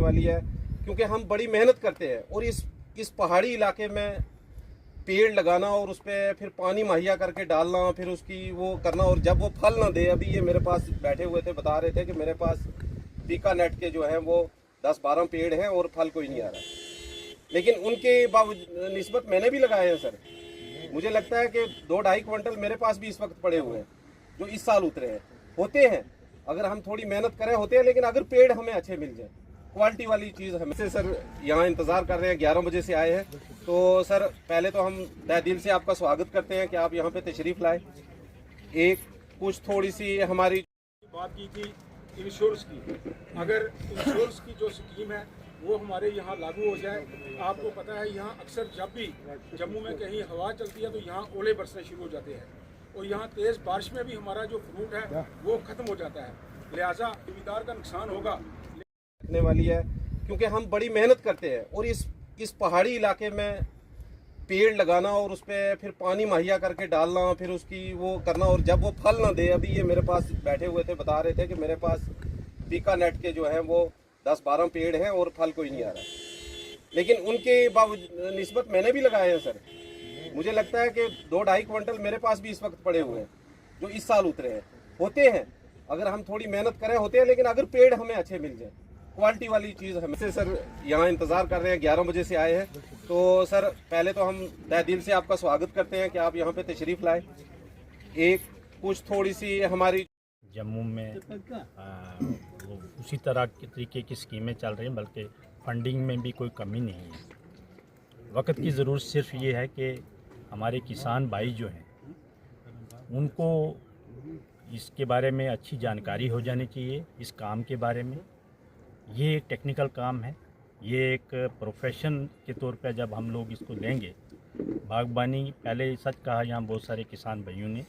वाली है, क्योंकि हम बड़ी मेहनत करते हैं और इस पहाड़ी इलाके में पेड़ लगाना और उस पर फिर पानी मुहैया करके डालना, फिर उसकी वो करना, और जब वो फल ना दे, अभी ये मेरे पास बैठे हुए थे बता रहे थे कि मेरे पास पीका नेट के जो हैं वो 10-12 पेड़ हैं और फल कोई नहीं आ रहा, लेकिन उनके निस्बत मैंने भी लगाए हैं सर। मुझे लगता है कि 2-2.5 क्विंटल मेरे पास भी इस वक्त पड़े हुए हैं जो इस साल उतरे हैं। होते हैं, अगर हम थोड़ी मेहनत करें होते हैं, लेकिन अगर पेड़ हमें अच्छे मिल जाए, क्वालिटी वाली चीज़ हमें से सर यहाँ इंतज़ार कर रहे हैं, 11 बजे से आए हैं। तो सर पहले तो हम तहे दिल से आपका स्वागत करते हैं कि आप यहाँ पे तशरीफ़ लाए। एक कुछ थोड़ी सी हमारी बात की थी इंश्योरेंस की, अगर इंश्योरेंस की जो स्कीम है वो हमारे यहाँ लागू हो जाए। आपको पता है यहाँ अक्सर जब भी जम्मू में कहीं हवा चलती है तो यहाँ ओले बरसने शुरू हो जाते हैं और यहाँ तेज़ बारिश में भी हमारा जो फ्रूट है वो ख़त्म हो जाता है, लिहाजा ज़मींदार का नुकसान होगा रखने वाली है, क्योंकि हम बड़ी मेहनत करते हैं और इस पहाड़ी इलाके में पेड़ लगाना और उस पर फिर पानी मुहैया करके डालना, फिर उसकी वो करना, और जब वो फल ना दे, अभी ये मेरे पास बैठे हुए थे बता रहे थे कि मेरे पास पीका नेट के जो हैं वो 10-12 पेड़ हैं और फल कोई नहीं आ रहा, लेकिन उनके निस्बत मैंने भी लगाए हैं सर। मुझे लगता है कि 2-2.5 क्विंटल मेरे पास भी इस वक्त पड़े हुए हैं जो इस साल उतरे हैं। होते हैं, अगर हम थोड़ी मेहनत करें होते हैं, लेकिन अगर पेड़ हमें अच्छे मिल जाए, क्वालिटी वाली चीज़ हमें से सर यहाँ इंतज़ार कर रहे हैं, 11 बजे से आए हैं। तो सर पहले तो हम तहे दिल से आपका स्वागत करते हैं कि आप यहाँ पे तशरीफ़ लाए। एक कुछ थोड़ी सी हमारी जम्मू में वो उसी तरह के तरीके की स्कीमें चल रही हैं, बल्कि फंडिंग में भी कोई कमी नहीं है। वक्त की ज़रूरत सिर्फ ये है कि हमारे किसान भाई जो हैं उनको इसके बारे में अच्छी जानकारी हो जानी चाहिए। इस काम के बारे में, ये एक टेक्निकल काम है, ये एक प्रोफेशन के तौर पे जब हम लोग इसको लेंगे, बागबानी पहले सच कहा यहाँ बहुत सारे किसान भाइयों ने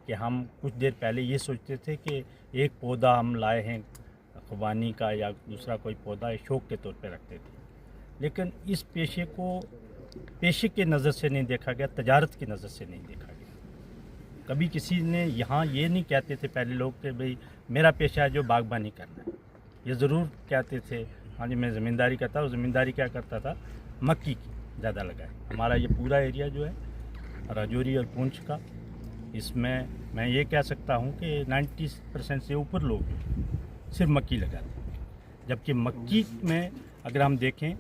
कि हम कुछ देर पहले ये सोचते थे कि एक पौधा हम लाए हैं खुबानी का या दूसरा कोई पौधा शौक के तौर पे रखते थे, लेकिन इस पेशे को पेशे के नज़र से नहीं देखा गया, तजारत की नज़र से नहीं देखा गया। कभी किसी ने यहाँ ये नहीं कहते थे पहले लोग कि भाई मेरा पेशा है जो बागबानी करना है, ये ज़रूर कहते थे हाँ जी मैं ज़मींदारी करता हूँ। ज़मींदारी क्या करता था, मक्की की ज़्यादा लगाए। हमारा ये पूरा एरिया जो है राजौरी और पुंछ का, इसमें मैं ये कह सकता हूँ कि 90% से ऊपर लोग सिर्फ मक्की लगाते हैं। जबकि मक्की में अगर हम देखें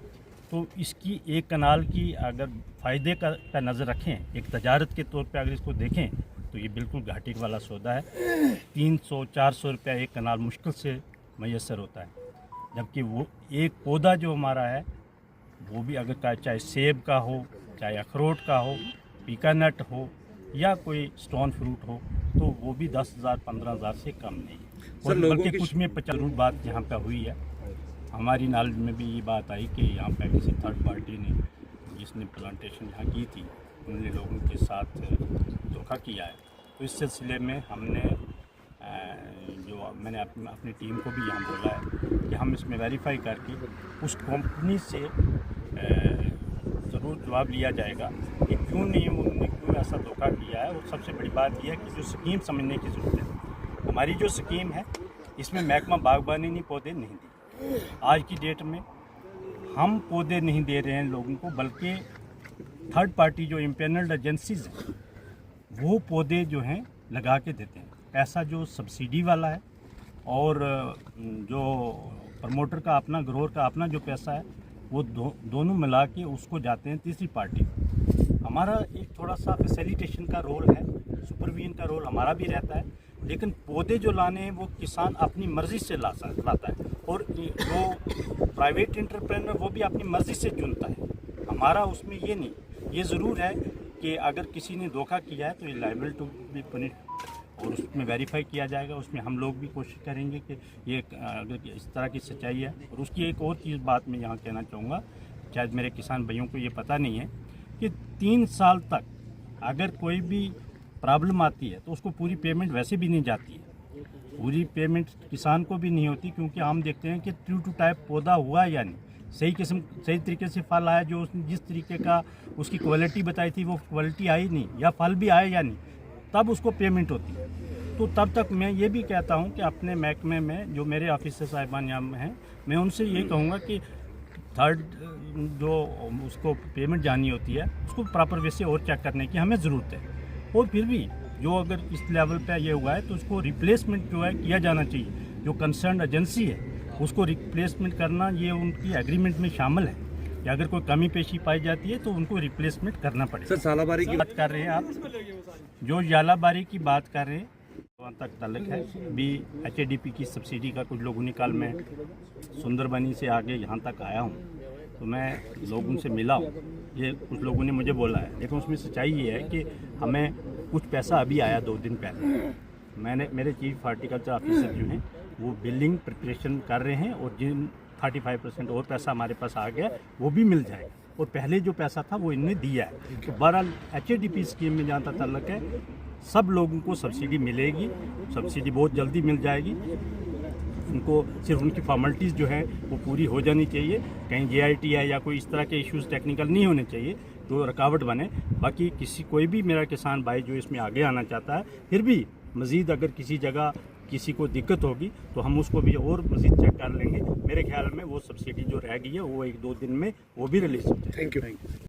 तो इसकी एक कनाल की अगर फ़ायदे का नज़र रखें, एक तजारत के तौर पे अगर इसको देखें तो ये बिल्कुल घाटे वाला सौदा है। 300-400 रुपया एक कनाल मुश्किल से मैसर होता है। जबकि वो एक पौधा जो हमारा है वो भी अगर चाहे सेब का हो, चाहे अखरोट का हो, पीका नट हो या कोई स्टोन फ्रूट हो, तो वो भी 10,000-15,000 से कम नहीं है। और बल्कि कुछ में 50 बात यहाँ पे हुई है। हमारी नॉलेज में भी ये बात आई कि यहाँ पे किसी थर्ड पार्टी ने जिसने प्लांटेशन यहाँ की थी, उन्होंने लोगों के साथ धोखा किया है। तो इस सिलसिले में हमने मैंने अपनी टीम को भी यहाँ बोला है कि हम इसमें वेरीफाई करके उस कंपनी से ज़रूर जवाब लिया जाएगा कि क्यों नहीं उन्होंने क्यों ऐसा धोखा किया है। और सबसे बड़ी बात यह है कि जो स्कीम समझने की ज़रूरत है। हमारी जो स्कीम है इसमें महकमा बागबानी ने पौधे नहीं दिए। आज की डेट में हम पौधे नहीं दे रहे हैं लोगों को, बल्कि थर्ड पार्टी जो इम्पेनल्ड एजेंसीज हैं वो पौधे जो हैं लगा के देते हैं। पैसा जो सब्सिडी वाला है और जो प्रमोटर का अपना, ग्रोअर का अपना जो पैसा है वो दोनों मिला के उसको जाते हैं तीसरी पार्टी। हमारा एक थोड़ा सा फैसिलिटेशन का रोल है, सुपरविजन का रोल हमारा भी रहता है, लेकिन पौधे जो लाने हैं वो किसान अपनी मर्ज़ी से लाता है और जो प्राइवेट एंटरप्रेन्योर वो भी अपनी मर्ज़ी से चुनता है। हमारा उसमें ये नहीं, ये ज़रूर है कि अगर किसी ने धोखा किया है तो ये लायबल टू बी पनिश और उसमें वेरीफाई किया जाएगा। उसमें हम लोग भी कोशिश करेंगे कि ये अगर इस तरह की सच्चाई है। और उसकी एक और चीज़ बात मैं यहाँ कहना चाहूँगा, शायद मेरे किसान भाइयों को ये पता नहीं है कि 3 साल तक अगर कोई भी प्रॉब्लम आती है तो उसको पूरी पेमेंट वैसे भी नहीं जाती है, पूरी पेमेंट किसान को भी नहीं होती, क्योंकि हम देखते हैं कि ट्रू टू टाइप पौधा हुआ या नहीं, सही किस्म सही तरीके से फल आया, जो उसने जिस तरीके का उसकी क्वालिटी बताई थी वो क्वालिटी आई नहीं, या फल भी आए या नहीं, तब उसको पेमेंट होती है। तो तब तक मैं ये भी कहता हूँ कि अपने महकमे में जो मेरे ऑफिसर साहिबान यहाँ हैं, मैं उनसे ये कहूँगा कि थर्ड जो उसको पेमेंट जानी होती है उसको प्रॉपर वे से और चेक करने की हमें ज़रूरत है। और फिर भी जो अगर इस लेवल पे ये हुआ है तो उसको रिप्लेसमेंट जो है किया जाना चाहिए। जो कंसर्न एजेंसी है उसको रिप्लेसमेंट करना ये उनकी एग्रीमेंट में शामिल है कि अगर कोई कमी पेशी पाई जाती है तो उनको रिप्लेसमेंट करना पड़ेगा। सर सालाबारी की बात कर रहे हैं आप, जो जालाबारी की बात कर रहे हैं वहाँ तक ताल्लुक है। भी HADP की सब्सिडी का कुछ लोगों ने कल मैं सुंदरबनी से आगे यहाँ तक आया हूँ तो मैं लोगों से मिला हूँ, ये कुछ लोगों ने मुझे बोला है, लेकिन उसमें सच्चाई ये है कि हमें कुछ पैसा अभी आया 2 दिन पहले। मेरे चीफ हॉर्टिकल्चर ऑफिसर जो हैं वो बिलिंग प्रिपरेशन कर रहे हैं और जिन 35% और पैसा हमारे पास आ गया वो भी मिल जाएगा और पहले जो पैसा था वो इनने दिया है। तो बहरहाल HADP स्कीम में जहाँ तक ताल्लुक है सब लोगों को सब्सिडी मिलेगी, सब्सिडी बहुत जल्दी मिल जाएगी। उनको सिर्फ उनकी फॉर्मेलिटीज़ जो है वो पूरी हो जानी चाहिए, कहीं JIT है या कोई इस तरह के इश्यूज़ टेक्निकल नहीं होने चाहिए जो रुकावट बने। बाकी कोई भी मेरा किसान भाई जो इसमें आगे आना चाहता है, फिर भी मज़ीद अगर किसी जगह किसी को दिक्कत होगी तो हम उसको भी और मज़ीद चेक कर लेंगे। मेरे ख्याल में वो सब्सिडी जो रह गई है वो 1-2 दिन में वो भी रिलीज हो जाएगी। Thank you.